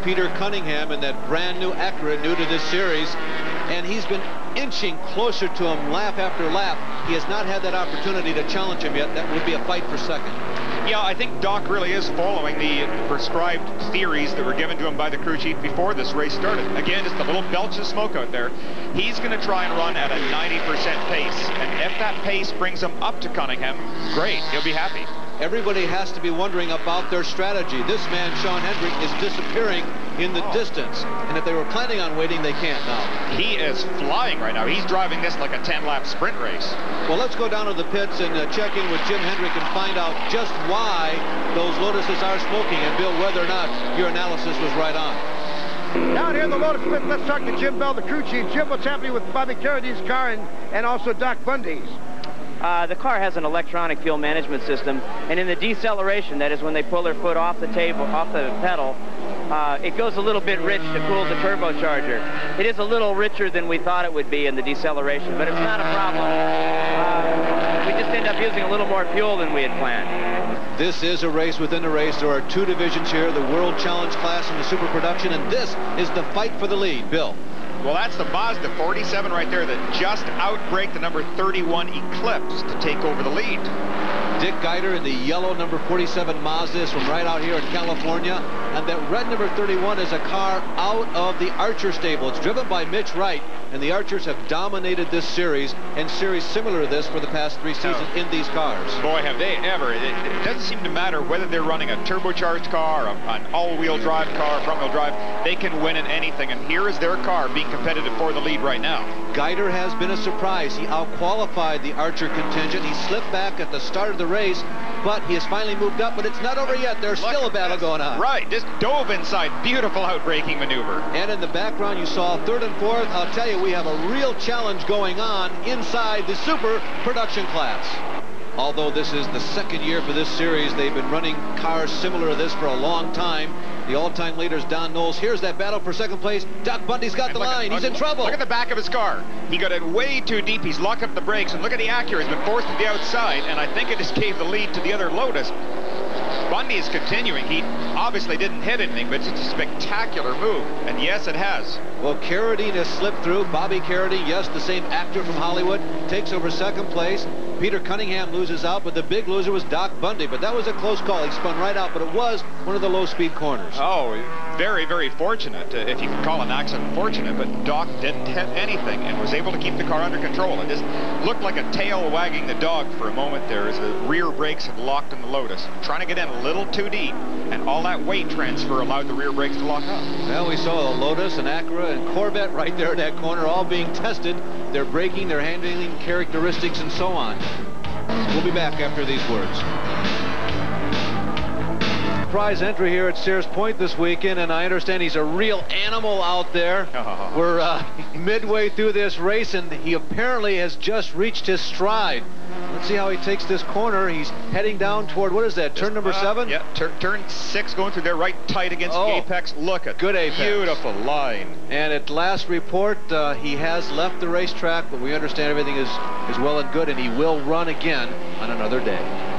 Peter Cunningham in that brand new ACURA, new to this series, and he's been inching closer to him lap after lap. He has not had that opportunity to challenge him yet. That would be a fight for second. Yeah, I think Doc really is following the prescribed theories that were given to him by the crew chief before this race started. Again, just a little belch of smoke out there. He's going to try and run at a 90% pace, and if that pace brings him up to Cunningham, great, he'll be happy. Everybody has to be wondering about their strategy. This man, Sean Hendrick, is disappearing in the distance. And if they were planning on waiting, they can't now. He is flying right now. He's driving this like a 10-lap sprint race. Well, let's go down to the pits and check in with Jim Hendrick and find out just why those Lotuses are smoking. And, Bill, whether or not your analysis was right on. Down here in the Lotus pit, let's talk to Jim Bell, the crew chief. Jim, what's happening with Bobby Carradine's car and also Doc Bundy's? The car has an electronic fuel management system, and in the deceleration, that is when they pull their foot off the table, off the pedal, it goes a little bit rich to cool the turbocharger. It is a little richer than we thought it would be in the deceleration, but it's not a problem. We just end up using a little more fuel than we had planned. This is a race within a race. There are two divisions here, the World Challenge class and the Super Production, and this is the fight for the lead. Bill. Well, that's the Mazda 47 right there that just outbraked the number 31 Eclipse to take over the lead. Dick Geider in the yellow number 47 Mazda is from right out here in California. And that red number 31 is a car out of the Archer stable. It's driven by Mitch Wright, and the Archers have dominated this series and series similar to this for the past 3 seasons in these cars. Boy, have they ever. It doesn't seem to matter whether they're running a turbocharged car, an all-wheel drive car, front-wheel drive. They can win in anything, and here is their car being competitive for the lead right now. Geider has been a surprise. He out-qualified the Archer contingent. He slipped back at the start of the race, but he has finally moved up, but it's not over yet. There's still a battle going on. Right, just dove inside. Beautiful outbraking maneuver. And in the background, you saw third and fourth. I'll tell you, we have a real challenge going on inside the Super Production class. Although this is the second year for this series, they've been running cars similar to this for a long time. The all-time leader's Don Knowles. Here's that battle for second place. Doc Bundy's got the line. He's in trouble. Look at the back of his car. He got it way too deep. He's locked up the brakes. And look at the ACURA. He's been forced to the outside. And I think it just gave the lead to the other Lotus. Bundy is continuing. He obviously didn't hit anything, but it's a spectacular move. And yes, it has. Well, Carradine has slipped through. Bobby Carradine, yes, the same actor from Hollywood, takes over second place. Peter Cunningham loses out, but the big loser was Doc Bundy. But that was a close call. He spun right out, but it was one of the low-speed corners. Oh, very, very fortunate, if you can call an accident fortunate. But Doc didn't hit anything and was able to keep the car under control. It just looked like a tail wagging the dog for a moment there as the rear brakes had locked in the Lotus. Trying to get in a little too deep, and all that weight transfer allowed the rear brakes to lock up. Well, we saw the Lotus and Acura and Corvette right there in that corner, all being tested. Their braking, their handling characteristics, and so on. We'll be back after these words. Prize entry here at Sears Point this weekend, and I understand he's a real animal out there. We're midway through this race, and he apparently has just reached his stride. Let's see how he takes this corner. He's heading down toward, what is that, turn number 7? Yeah, turn 6 going through there right tight against the apex. Look at good apex. Beautiful line. And at last report, he has left the racetrack, but we understand everything is well and good, and he will run again on another day.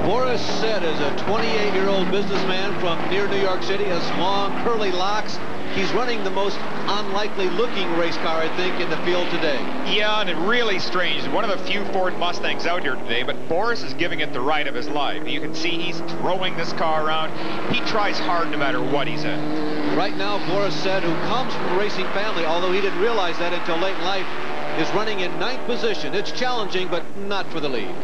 Boris said is a 28-year-old businessman from near New York City, has long curly locks. He's running the most unlikely looking race car, I think, in the field today. Yeah, and it really strange. One of the few Ford Mustangs out here today, but Boris is giving it the ride of his life. You can see he's throwing this car around. He tries hard no matter what he's in. Right now, Boris said, who comes from a racing family, although he didn't realize that until late in life, is running in 9th position. It's challenging, but not for the lead.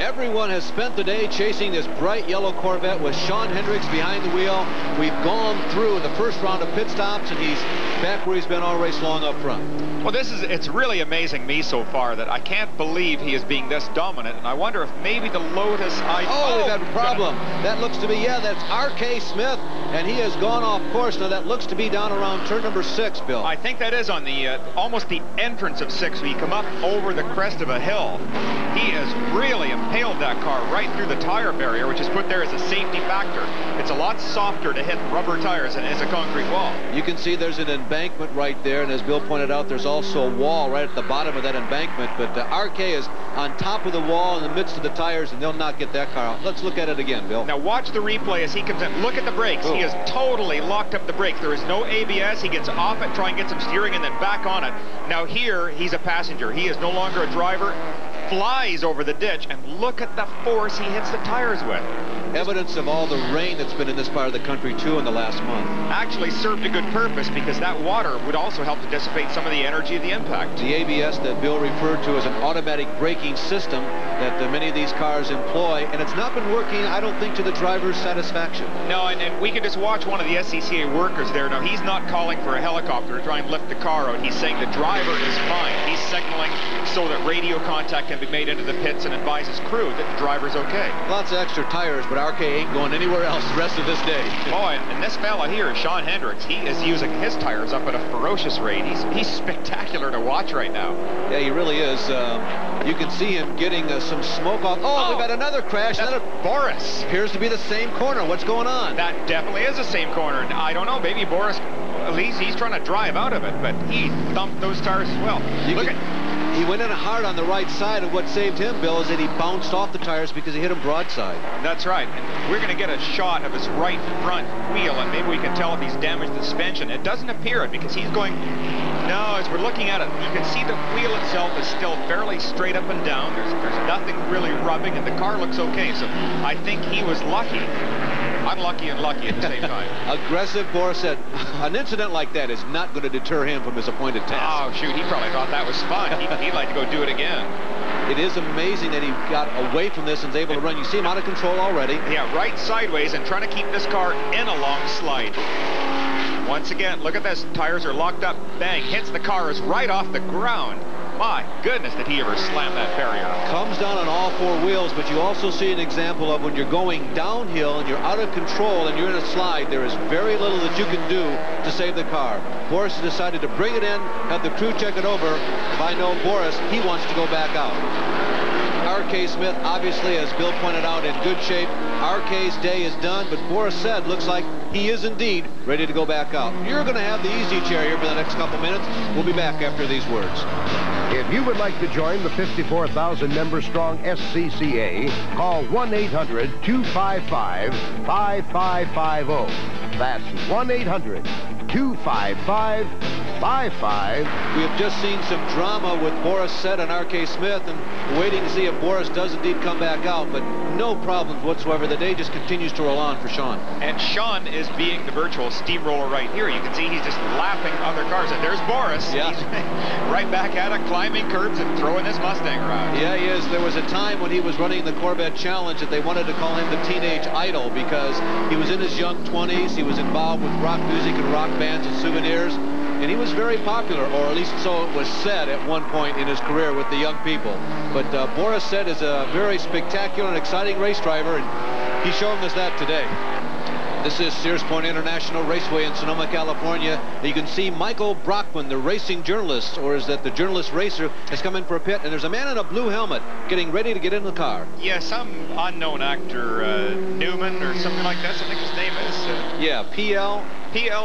Everyone has spent the day chasing this bright yellow Corvette with Sean Hendricks behind the wheel. We've gone through the first round of pit stops, and he's back where he's been all race long up front. Well, it's really amazing me so far that I can't believe he is being this dominant, and I wonder if maybe the Lotus... they've had a problem. That looks to be, that's R.K. Smith, and he has gone off course. Now, that looks to be down around turn number 6, Bill. I think that is on the, almost the entrance of 6, when you come up over the crest of a hill. He is really impressive. impaled that car right through the tire barrier, which is put there as a safety factor. It's a lot softer to hit rubber tires than it is a concrete wall. You can see there's an embankment right there, and as Bill pointed out, there's also a wall right at the bottom of that embankment, but RK is on top of the wall in the midst of the tires, and they'll not get that car out. Let's look at it again, Bill. Now watch the replay as he comes in. Look at the brakes. He has totally locked up the brakes. There is no ABS. He gets off it, try and get some steering, and then back on it. Now here, he's a passenger. He is no longer a driver. Flies over the ditch, and look at the force he hits the tires with. Evidence of all the rain that's been in this part of the country, too, in the last month. Actually served a good purpose, because that water would also help to dissipate some of the energy of the impact. The ABS that Bill referred to as an automatic braking system that many of these cars employ, and it's not been working, I don't think, to the driver's satisfaction. No, and we can just watch one of the SCCA workers there. Now, he's not calling for a helicopter to try and lift the car out. He's saying the driver is fine. He's signaling so that radio contact can be made into the pits and advise his crew that the driver's okay. Lots of extra tires, but RK ain't going anywhere else the rest of this day. Oh, and this fella here, Sean Hendricks, he is using his tires up at a ferocious rate. He's spectacular to watch right now. Yeah, he really is. You can see him getting some smoke off. Oh, we've got another crash. Boris. Appears to be the same corner. What's going on? That definitely is the same corner. And I don't know, maybe Boris, at least he's trying to drive out of it, but he thumped those tires as well. He went in hard on the right side, and what saved him, Bill, is that he bounced off the tires because he hit him broadside. That's right. And we're going to get a shot of his right front wheel, and maybe we can tell if he's damaged the suspension. It doesn't appear it, because he's going... No, as we're looking at it, you can see the wheel itself is still fairly straight up and down. There's nothing really rubbing, and the car looks okay. So I think he was lucky. Unlucky and lucky at the same time. Aggressive, Boris said. An incident like that is not going to deter him from his appointed task. Oh, shoot, he probably thought that was fun. He'd like to go do it again. It is amazing that he got away from this and is able to run. You see him out of control already. Yeah, right sideways and trying to keep this car in a long slide. Once again, look at this. Tires are locked up. Bang, hits the car, is right off the ground. My goodness, did he ever slam that barrier. Comes down on all four wheels, but you also see an example of when you're going downhill and you're out of control and you're in a slide, there is very little that you can do to save the car. Boris decided to bring it in, have the crew check it over. If I know Boris, he wants to go back out. RK Smith, obviously, as Bill pointed out, in good shape. RK's day is done, but Boris said, looks like he is indeed ready to go back out. You're going to have the easy chair here for the next couple minutes. We'll be back after these words. If you would like to join the 54,000-member strong SCCA, call 1-800-255-5550. That's 1-800-255-5550. We have just seen some drama with Boris Said and RK Smith, and waiting to see if Boris does indeed come back out, but no problems whatsoever. The day just continues to roll on for Sean. And Sean is being the virtual steamroller right here. You can see he's just lapping other cars. And there's Boris. Yeah. He's right back at it, climbing curbs and throwing his Mustang around. Yeah, he is. There was a time when he was running the Corvette Challenge that they wanted to call him the teenage idol because he was in his young 20s. He was involved with rock music and rock bands and souvenirs. And he was very popular, or at least so it was said at one point in his career with the young people. But Boris Said is a very spectacular and exciting race driver, and he's showing us that today. This is Sears Point International Raceway in Sonoma, California. You can see Michael Brockman, the racing journalist, or is that the journalist racer, has come in for a pit, and there's a man in a blue helmet getting ready to get in the car. Yeah, some unknown actor, Newman or something like that, I think his name is. Yeah, P.L.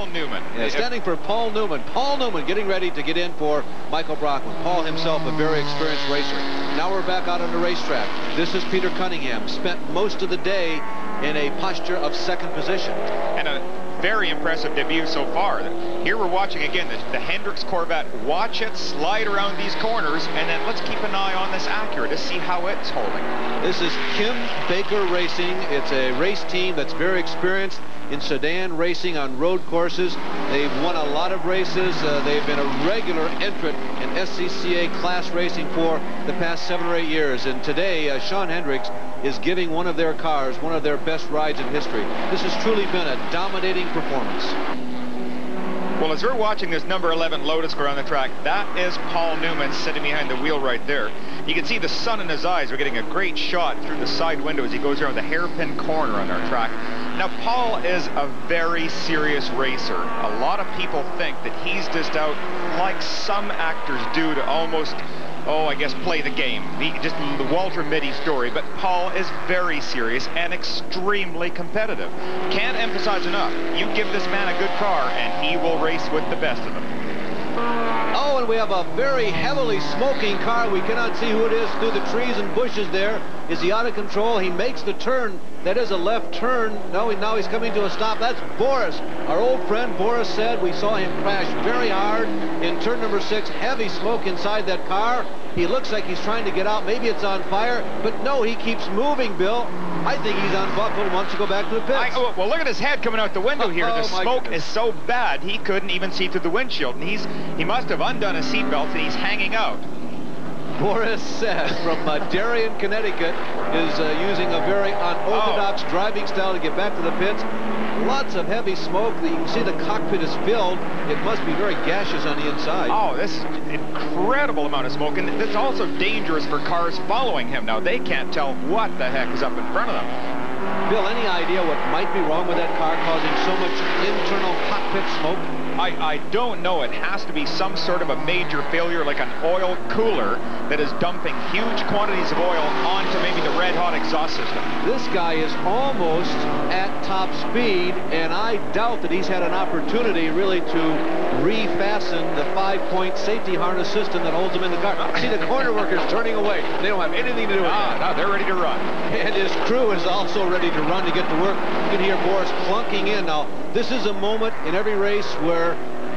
Newman. Yeah, standing for Paul Newman. Paul Newman getting ready to get in for Michael Brockman. Paul himself a very experienced racer. Now we're back out on the racetrack. This is Peter Cunningham. Spent most of the day in a posture of second position. And a very impressive debut so far. Here we're watching again the Hendricks Corvette. Watch it slide around these corners, and then let's keep an eye on this ACURA to see how it's holding. This is Kim Baker Racing. It's a race team that's very experienced in sedan racing on road courses. They've won a lot of races. They've been a regular entrant in SCCA class racing for the past 7 or 8 years. And today, Sean Hendricks is giving one of their cars one of their best rides in history. This has truly been a dominating performance. Well, as we're watching this number 11 Lotus go around the track, that is Paul Newman sitting behind the wheel right there. You can see the sun in his eyes. We're getting a great shot through the side window as he goes around the hairpin corner on our track. Now, Paul is a very serious racer. A lot of people think that he's just out, like some actors do, to almost I guess play the game. Just the Walter Mitty story. But Paul is very serious and extremely competitive. Can't emphasize enough. You give this man a good car, and he will race with the best of them. Oh, and we have a very heavily smoking car. We cannot see who it is through the trees and bushes there. Is he out of control? He makes the turn. That is a left turn. No, now he's coming to a stop. That's Boris. Our old friend Boris said we saw him crash very hard in turn number 6. Heavy smoke inside that car. He looks like he's trying to get out. Maybe it's on fire, but no, he keeps moving, Bill. I think he's unbuckled and wants to go back to the pits. Well, look at his head coming out the window here. The smoke is so bad, he couldn't even see through the windshield. And he must have undone his seatbelt, and he's hanging out. Boris said from Darien, Connecticut, is using a very unorthodox driving style to get back to the pits. Lots of heavy smoke. You can see the cockpit is filled. It must be very gaseous on the inside. Oh, this is an incredible amount of smoke, and it's also dangerous for cars following him. Now, they can't tell what the heck is up in front of them. Bill, any idea what might be wrong with that car causing so much internal cockpit smoke? I don't know. It has to be some sort of a major failure, like an oil cooler that is dumping huge quantities of oil onto maybe the red-hot exhaust system. This guy is almost at top speed, and I doubt that he's had an opportunity really to refasten the 5-point safety harness system that holds him in the car. See the corner workers turning away. They don't have anything to do with it. No, they're ready to run. And his crew is also ready to run to get to work. You can hear Boris clunking in. Now, this is a moment in every race where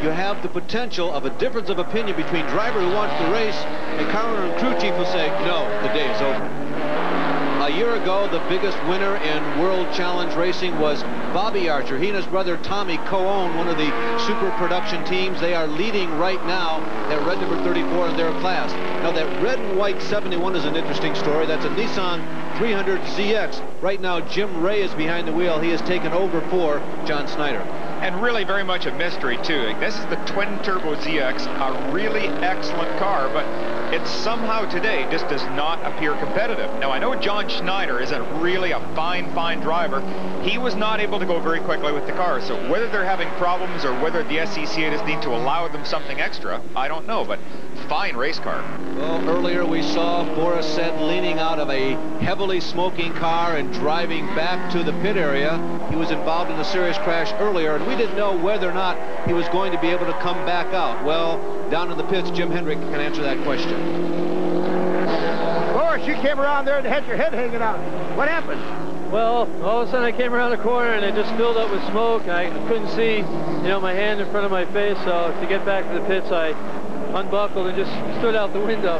you have the potential of a difference of opinion between driver who wants to race and car owner and crew chief will say, no, the day is over. A year ago, the biggest winner in World Challenge Racing was Bobby Archer. He and his brother Tommy co-own one of the super production teams. They are leading right now at red number 34 in their class. Now, that red and white 71 is an interesting story. That's a Nissan 300ZX. Right now, Jim Ray is behind the wheel. He has taken over for John Snyder. And really very much a mystery, too. This is the twin-turbo ZX, a really excellent car, but it somehow today just does not appear competitive. Now, I know John Schneider is really a fine driver. He was not able to go very quickly with the car, so whether they're having problems or whether the SCCA just need to allow them something extra, I don't know, but fine race car. Well, earlier we saw Boris said leaning out of a heavily smoking car and driving back to the pit area. He was involved in a serious crash earlier, and we didn't know whether or not he was going to be able to come back out. Well, down in the pits, Jim Hendrick can answer that question. Boris, you came around there and had your head hanging out. What happened? Well, all of a sudden I came around the corner and it just filled up with smoke. I couldn't see, you know, my hand in front of my face, so to get back to the pits, I unbuckled and just stood out the window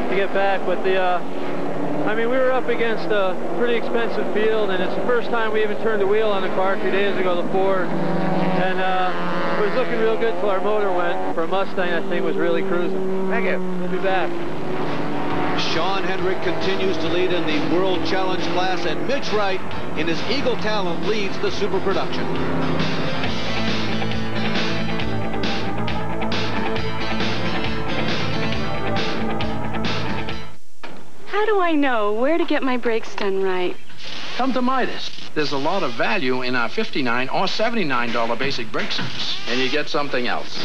to get back. But I mean, we were up against a pretty expensive field, and it's the first time we even turned the wheel on the car 2 days ago, the Ford. And it was looking real good till our motor went. For a Mustang, that thing was really cruising. Thank you. We'll be back. Sean Hendrick continues to lead in the World Challenge class, and Mitch Wright in his Eagle Talon leads the super production. How do I know where to get my brakes done right? Come to MIDAS. There's a lot of value in our $59 or $79 basic brake service. And you get something else.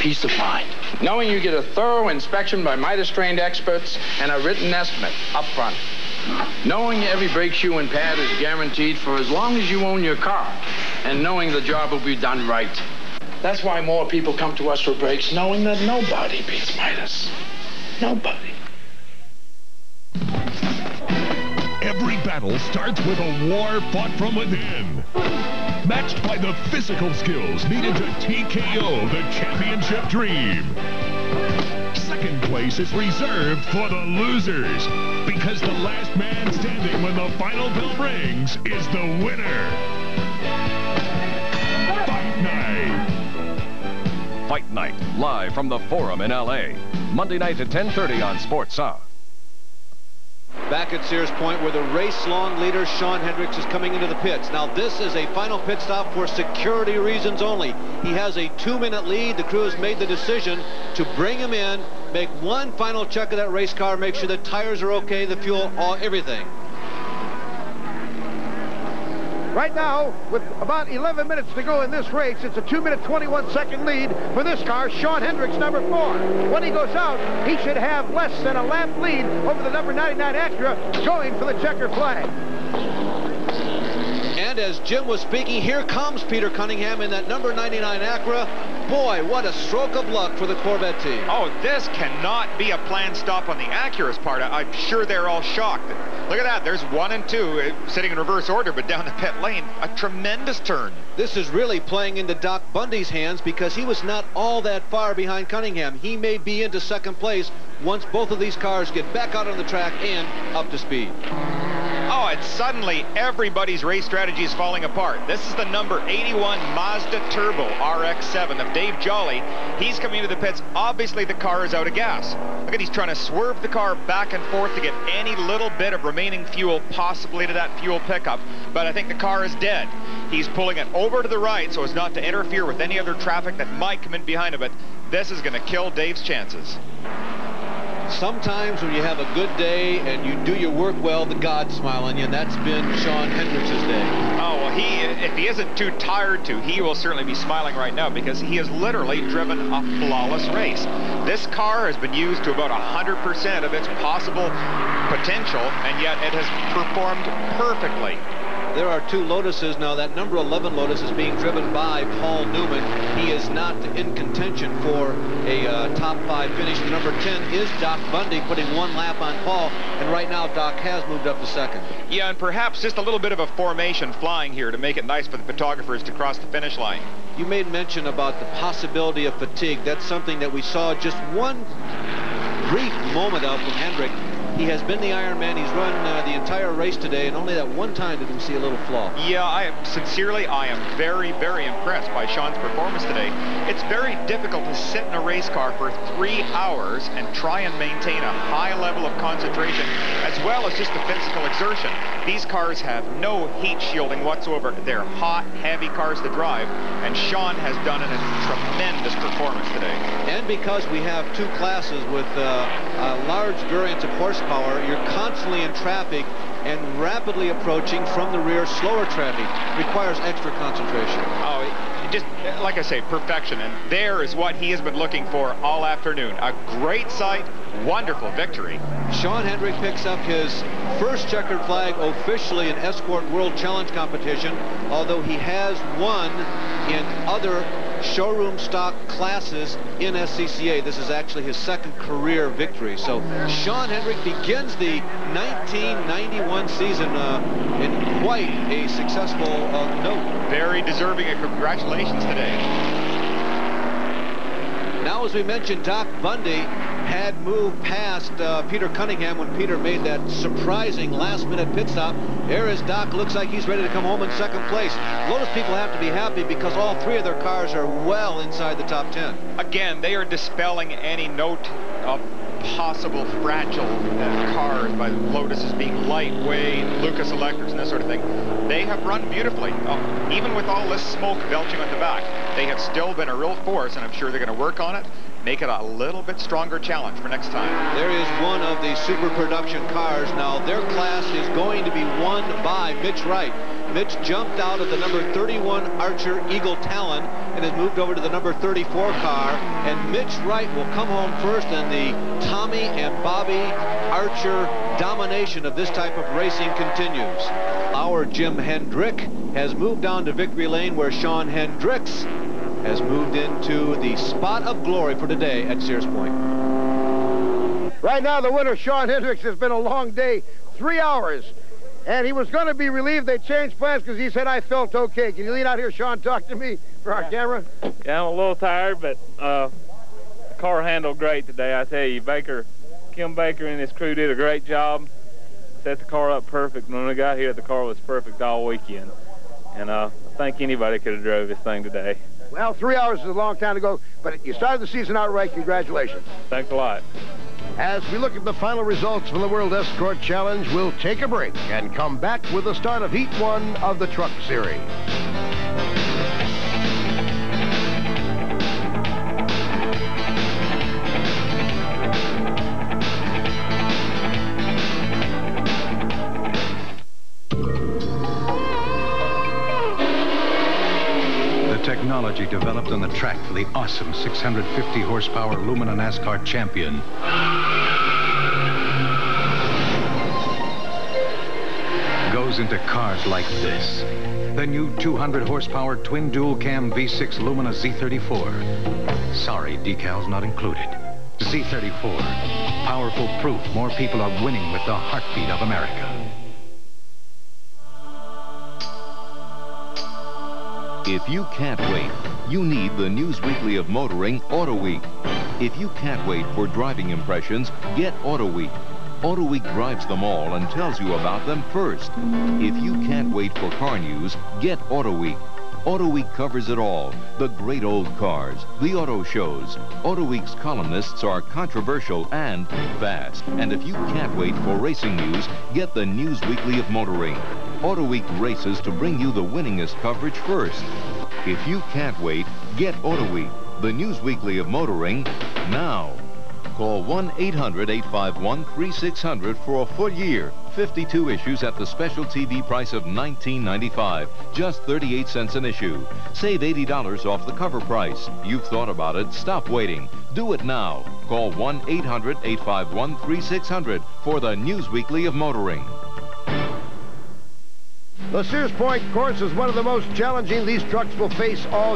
Peace of mind. Knowing you get a thorough inspection by MIDAS-trained experts and a written estimate up front. Knowing every brake shoe and pad is guaranteed for as long as you own your car. And knowing the job will be done right. That's why more people come to us for brakes, knowing that nobody beats MIDAS. Nobody. Every battle starts with a war fought from within. Matched by the physical skills needed to TKO the championship dream. Second place is reserved for the losers, because the last man standing when the final bell rings is the winner. Fight Night. Fight Night, live from the Forum in L.A. Monday night at 10:30 on Sports South. Back at Sears Point, where the race-long leader, Sean Hendricks, is coming into the pits. Now, this is a final pit stop for security reasons only. He has a 2-minute lead. The crew has made the decision to bring him in, make one final check of that race car, make sure the tires are okay, the fuel, everything. Right now, with about 11 minutes to go in this race, it's a 2-minute 21-second lead for this car, Shawn Hendricks, number 4. When he goes out, he should have less than a lap lead over the number 99 Acura going for the checker flag. And as Jim was speaking, here comes Peter Cunningham in that number 99 Acura. Boy, what a stroke of luck for the Corvette team. Oh, this cannot be a planned stop on the Acura's part. I'm sure they're all shocked. Look at that. There's 1 and 2 sitting in reverse order, but down the pit lane, a tremendous turn. This is really playing into Doc Bundy's hands because he was not all that far behind Cunningham. He may be into second place once both of these cars get back out on the track and up to speed. Oh, and suddenly everybody's race strategy is falling apart. This is the number 81 Mazda Turbo RX-7 of Dave Jolly. He's coming into the pits. Obviously, the car is out of gas. Look at, he's trying to swerve the car back and forth to get any little bit of remaining fuel, possibly to that fuel pickup. But I think the car is dead. He's pulling it over to the right so as not to interfere with any other traffic that might come in behind him. But this is going to kill Dave's chances. Sometimes when you have a good day and you do your work well, the gods smile on you, and that's been Shawn Hendricks' day. Oh, well, if he isn't too tired to, he will certainly be smiling right now because he has literally driven a flawless race. This car has been used to about 100% of its possible potential, and yet it has performed perfectly. There are 2 Lotuses now. That number 11 Lotus is being driven by Paul Newman. He is not in contention for a top 5 finish. The number 10 is Doc Bundy, putting 1 lap on Paul, and right now Doc has moved up to second. Yeah, and perhaps just a little bit of a formation flying here to make it nice for the photographers to cross the finish line. You made mention about the possibility of fatigue. That's something that we saw just one brief moment of from Hendrick. He has been the Iron Man. He's run the entire race today, and only that one time did we see a little flaw. Yeah, I am very, very impressed by Shawn's performance today. It's very difficult to sit in a race car for 3 hours and try and maintain a high level of concentration, as well as just the physical exertion. These cars have no heat shielding whatsoever. They're hot, heavy cars to drive, and Shawn has done a tremendous performance today. And because we have 2 classes with a large variance of horsepower, you're constantly in traffic and rapidly approaching from the rear slower traffic. Requires extra concentration. Oh, just like I say, perfection. And there is what he has been looking for all afternoon. A great sight, wonderful victory. Shawn Hendrick picks up his first checkered flag officially in Escort World Challenge competition, although he has won in other showroom stock classes in SCCA. This is actually his 2nd career victory. So Shawn Hendrick begins the 1991 season in quite a successful note. Very deserving of congratulations today. Now, as we mentioned, Doc Bundy had moved past Peter Cunningham when Peter made that surprising last-minute pit stop. There is Doc. Looks like he's ready to come home in 2nd place. Lotus people have to be happy because all 3 of their cars are well inside the top 10. Again, they are dispelling any note of possible fragile cars by Lotus as being lightweight, Lucas Electrics, and this sort of thing. They have run beautifully. Even with all this smoke belching on the back, they have still been a real force, and I'm sure they're going to work on it, make it a little bit stronger challenge for next time. There is one of the super production cars now. Their class is going to be won by Mitch Wright. Mitch jumped out of the number 31 Archer Eagle Talon and has moved over to the number 34 car, and Mitch Wright will come home first, and the Tommy and Bobby Archer domination of this type of racing continues. Our Jim Hendrick has moved down to victory lane, where Shawn Hendricks has moved into the spot of glory for today at Sears Point. Right now, the winner, Shawn Hendricks, has been a long day, 3 hours. And he was going to be relieved. They changed plans because he said, I felt okay. Can you lean out here, Shawn, talk to me for our camera? Yeah, I'm a little tired, but the car handled great today. I tell you, Kim Baker and his crew did a great job. Set the car up perfect. When we got here, the car was perfect all weekend. And I think anybody could have drove this thing today. Well, 3 hours is a long time to go, but you started the season out right. Congratulations. Thanks a lot. As we look at the final results from the World Escort Challenge, we'll take a break and come back with the start of Heat 1 of the Truck Series. on the track for the awesome 650 horsepower Lumina NASCAR champion. Goes into cars like this. The new 200 horsepower twin dual cam V6 Lumina Z34. Sorry, decals not included. Z34. Powerful proof more people are winning with the heartbeat of America. If you can't wait, you need the News Weekly of Motoring Auto Week. If you can't wait for driving impressions, get Auto Week. Auto Week drives them all and tells you about them first. If you can't wait for car news, get Auto Week. Auto Week covers it all. The great old cars, the auto shows. Auto Week's columnists are controversial and fast. And if you can't wait for racing news, get the News Weekly of Motoring. Auto Week races to bring you the winningest coverage first. If you can't wait, get Auto Week, the News Weekly of Motoring, now. Call 1-800-851-3600 for a full year. 52 issues at the special TV price of $19.95, just 38 cents an issue. Save $80 off the cover price. You've thought about it. Stop waiting. Do it now. Call 1-800-851-3600 for the News Weekly of Motoring. The Sears Point course is one of the most challenging these trucks will face all